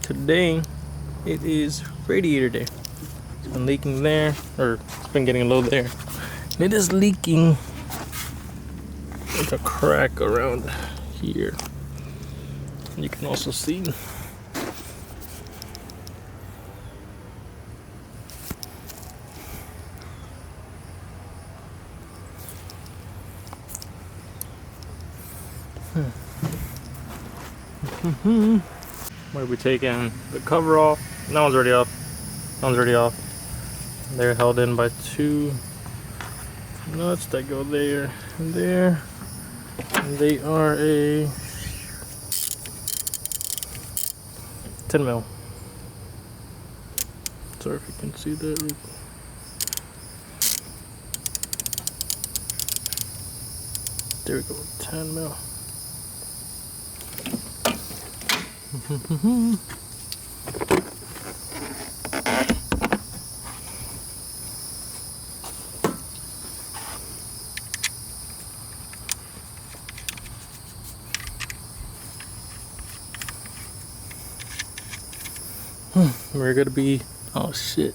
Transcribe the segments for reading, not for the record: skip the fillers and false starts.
today it is radiator day. It's been leaking there, or it's been getting low there. And it is leaking with a crack around here. You can also see where we taking the cover off. That one's already off. That one's already off. They're held in by two nuts that go there and there. And they are a 10 mil. Sorry if you can see that. There we go, 10 mil. We're gonna be, oh shit.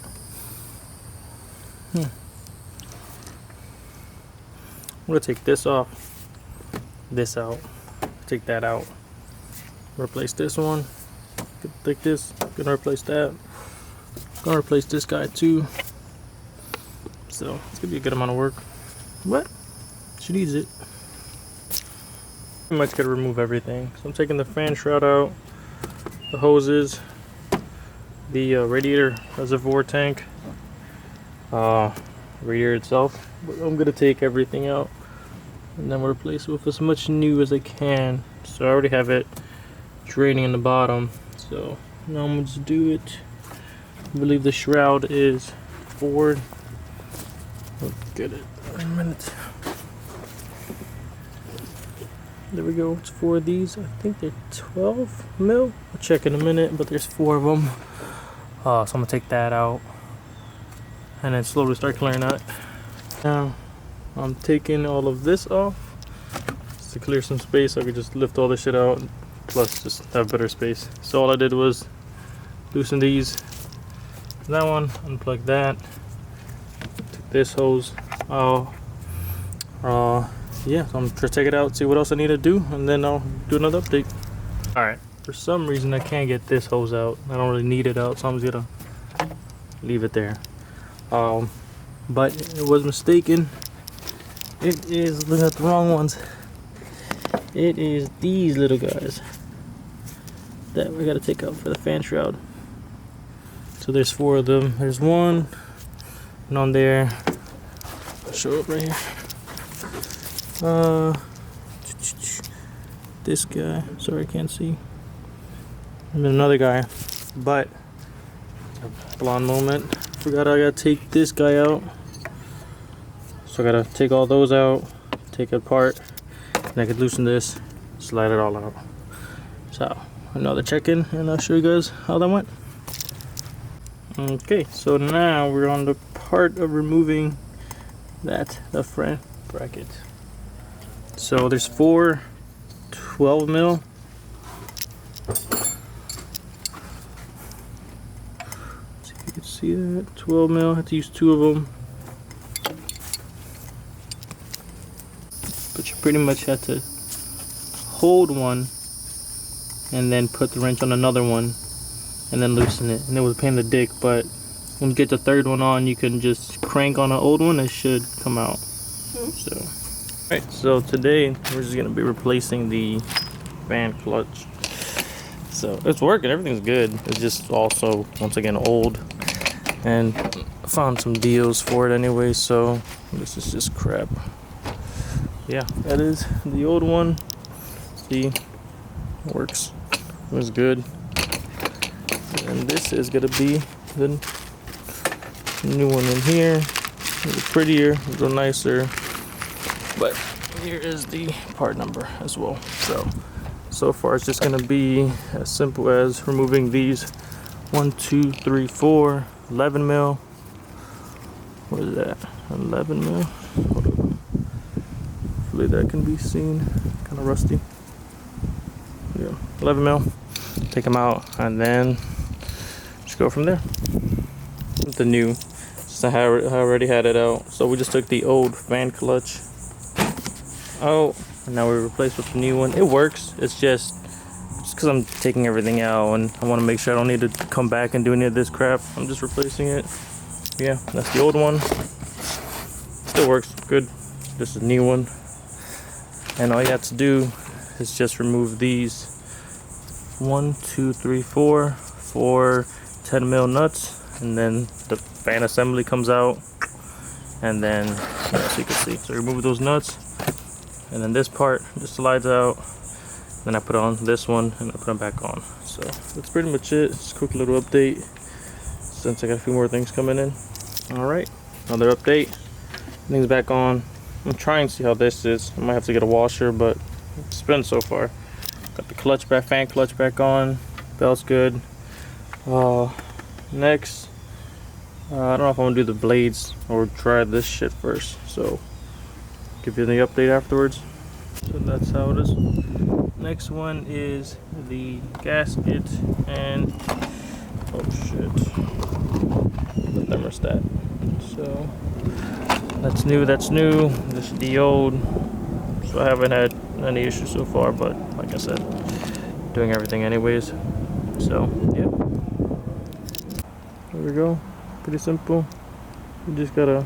I'm gonna take this off, this out, take that out, replace this one, take this, gonna replace that, gonna replace this guy too. So it's gonna be a good amount of work, but she needs it. Pretty much gotta remove everything. So I'm taking the fan shroud out, the hoses, the radiator reservoir tank, radiator itself. But I'm gonna take everything out and then we'll replace it with as much new as I can. So I already have it draining in the bottom, so now I'm gonna just do it. I believe the shroud is forward. Look at it in a minute. There we go. It's 4 of these. I think they're 12 mil. I'll check in a minute, but there's 4 of them. So I'm gonna take that out and then slowly start clearing that. Now I'm taking all of this off just to clear some space so I could just lift all this shit out, plus just have better space. So all I did was loosen these, that one, unplug that, took this hose out. Yeah, so I'm gonna take it out, see what else I need to do, and then I'll do another update. Alright, for some reason I can't get this hose out. I don't really need it out, so I'm just gonna leave it there. But it was mistaken. It is, looking at the wrong ones. It is these little guys that we gotta take out for the fan shroud. So there's 4 of them. There's one on there. I'll show it right here. This guy, sorry I can't see, and then another guy, but blonde moment, forgot I gotta take this guy out, so I gotta take all those out, take it apart, and I could loosen this, slide it all out. So another check-in, and I'll show you guys how that went. Okay, so now we're on the part of removing the front bracket. So there's 4 12 mil. See if you can see that. 12 mil. I have to use 2 of them. But you pretty much have to hold one and then put the wrench on another one and then loosen it. And it was a pain in the dick, but when you get the 3rd one on, you can just crank on an old one. It should come out. So. Alright, so today we're just going to be replacing the fan clutch. So it's working, everything's good. It's just also, once again, old. And I found some deals for it anyway, so this is just crap. Yeah, that is the old one. See, works. It was good. And this is going to be the new one in here. A little prettier, a little nicer. But here is the part number as well. So far it's just going to be as simple as removing these 1, 2, 3, 4, 11 mil. What is that? 11 mil. Hopefully that can be seen. Kind of rusty. Yeah, 11 mil. take them out, and then just go from there. The new, since I already had it out, so we just took the old fan clutch out, and now we replaced with the new one. It works. It's just because I'm taking everything out, and I want to make sure I don't need to come back and do any of this crap. I'm just replacing it. Yeah, that's the old one. Still works good. This is a new one, and all you have to do is just remove these 4 10 mil nuts, and then the fan assembly comes out, and then so you can see. So remove those nuts, and then this part just slides out. Then I put on this one, and I put them back on. So that's pretty much it. Just a quick little update since I got a few more things coming in. All right, another update. Things back on. I'm trying to see how this is. I might have to get a washer, but it's been so far. Got the clutch back, fan clutch back on. Belt's good. Next, I don't know if I'm gonna do the blades or try this shit first. So give you the update afterwards. So that's how it is. Next one is the gasket and oh shit, the thermostat. So that's new. This is the old. So I haven't had any issues so far, but like I said, doing everything anyways. So yeah, there we go. Pretty simple. You just gotta,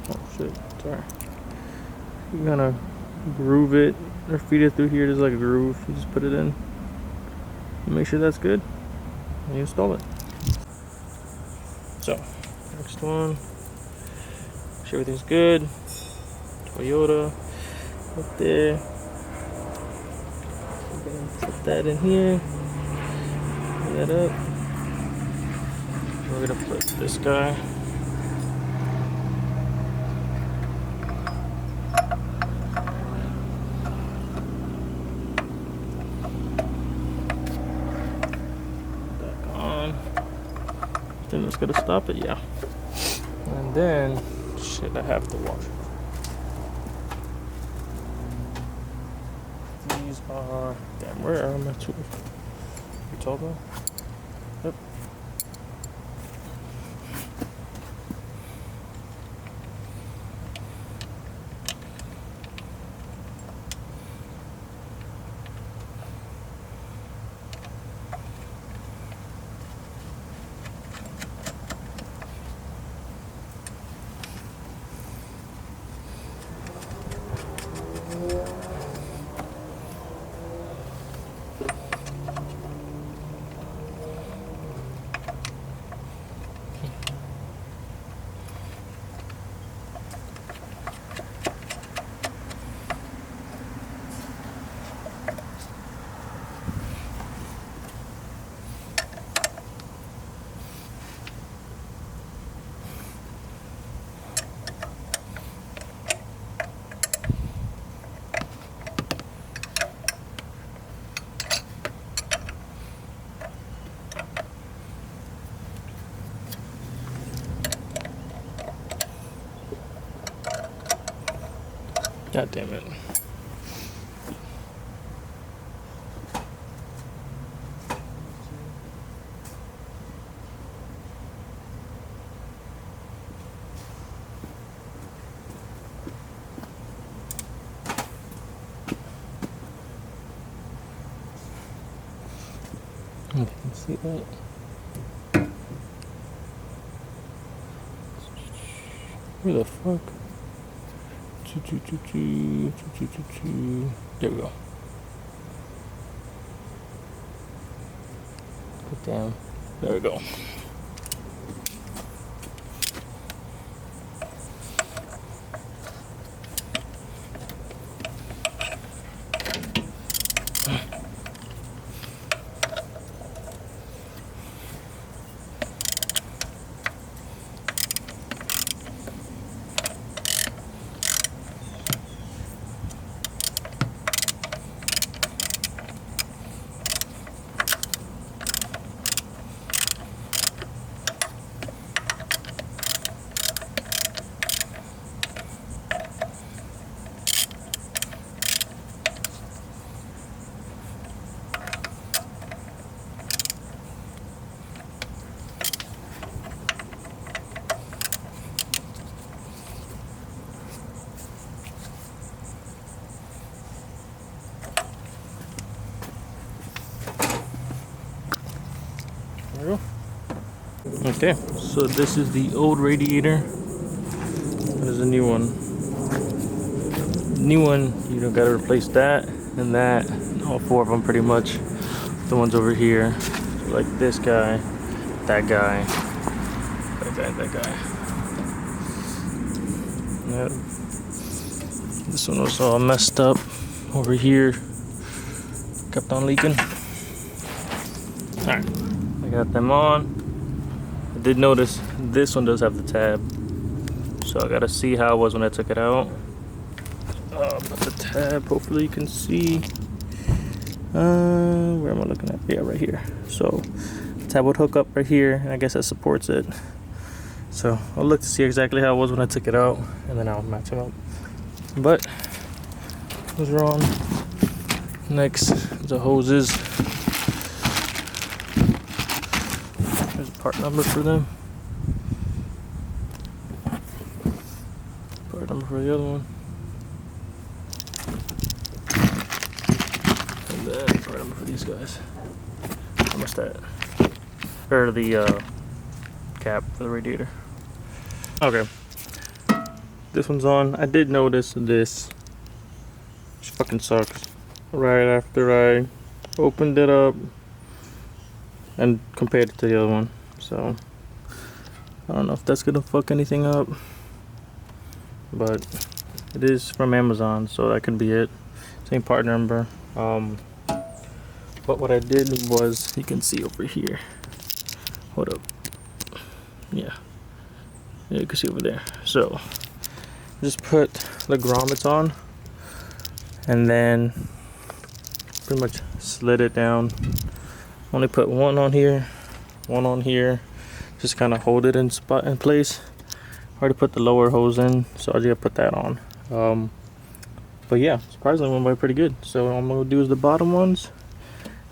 oh shit, sorry. You gotta groove it or feed it through here. There's like a groove. You just put it in. Make sure that's good, and you install it. So next one. Make sure everything's good. Toyota up there. Put that in here. Put that up. We're gonna put this guy. Back on. I think that's gonna stop it, yeah. And then, shit, I have to wash it. These are, damn, where are my tools? You told me? Yep. God damn it. You can see that. Where the fuck? There we go. Good damn. There we go. we go. Okay, so this is the old radiator. There's a new one. New one, you don't gotta replace that and that. All four of them pretty much. The ones over here, so like this guy, that guy, that guy, that guy. Yep. This one was all messed up over here. Kept on leaking. Alright, I got them on. I did notice this one does have the tab, so I gotta see how it was when I took it out. Put the tab, hopefully you can see. Where am I looking at? Yeah, right here. So the tab would hook up right here, and I guess that supports it. So I'll look to see exactly how it was when I took it out, and then I'll match them up. But those are on. Next, the hoses. There's a part number for them. Part number for the other one. And then part number for these guys. Thermostat. Or the cap for the radiator. Okay. This one's on. I did notice this. Which fucking sucks. Right after I opened it up and compared it to the other one. So I don't know if that's gonna fuck anything up. But it is from Amazon, so that could be it. Same part number. But what I did was, you can see over here. Hold up. Yeah, you can see over there. So just put the grommets on and then pretty much slid it down. Only put one on here, one on here. Just kind of hold it in place. Already put the lower hose in, so I just put that on. But yeah, surprisingly went by pretty good. So what I'm gonna do is the bottom ones,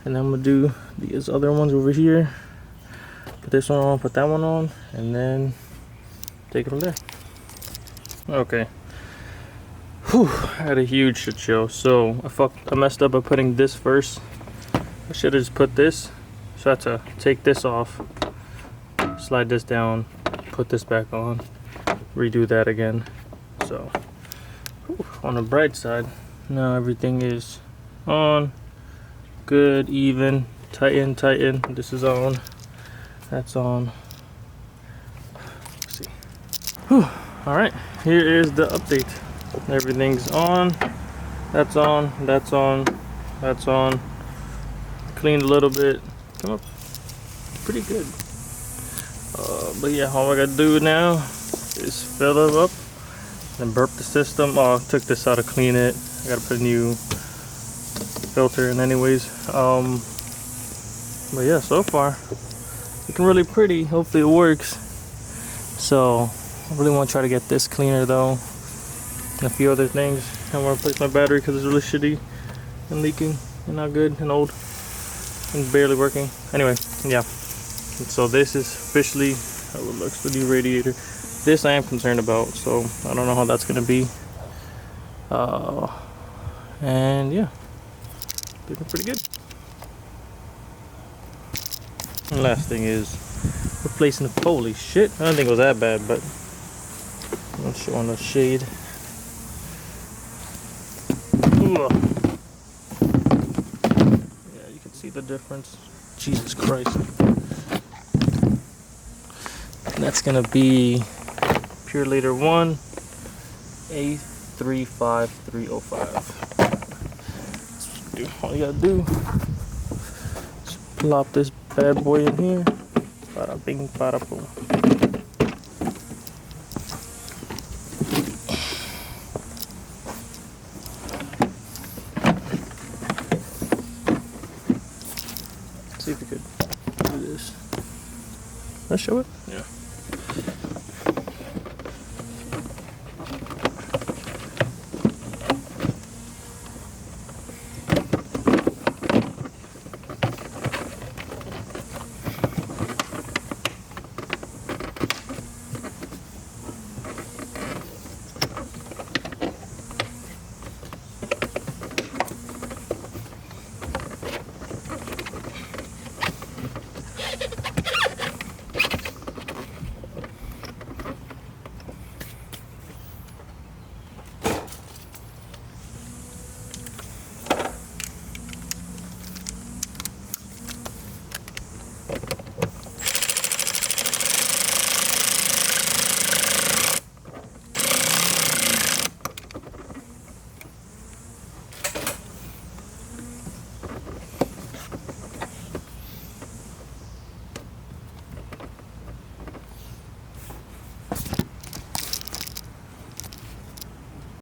and then I'm gonna do these other ones over here. Put this one on, put that one on, and then take it from there. Okay. Whew, I had a huge shit show. So I messed up by putting this first. I should have just put this. So I had to take this off, slide this down, put this back on, redo that again. So whew, on the bright side, now everything is on, good, even, tighten. This is on, that's on. Let's see. Whew. All right, here is the update. Everything's on, that's on, that's on, that's on. Cleaned a little bit, come up pretty good. But yeah, all I gotta do now is fill it up and burp the system. Oh, I took this out to clean it. I gotta put a new filter in anyways. But yeah, so far looking really pretty. Hopefully it works. So I really want to try to get this cleaner though, and a few other things. I want to replace my battery because it's really shitty and leaking and not good and old and barely working. Anyway, yeah. So this is officially how it looks, the new radiator. This I am concerned about, so I don't know how that's gonna be. And yeah, looking pretty good. And last thing is replacing the pulley. Shit, I don't think it was that bad, but I'm showing the shade. Ugh. Yeah, you can see the difference. Jesus Christ. And that's gonna be Pure Leader 1 A35305. All you gotta do is plop this bad boy in here. Bada bing, bada boom. See if you could do this. Let's show it. Yeah.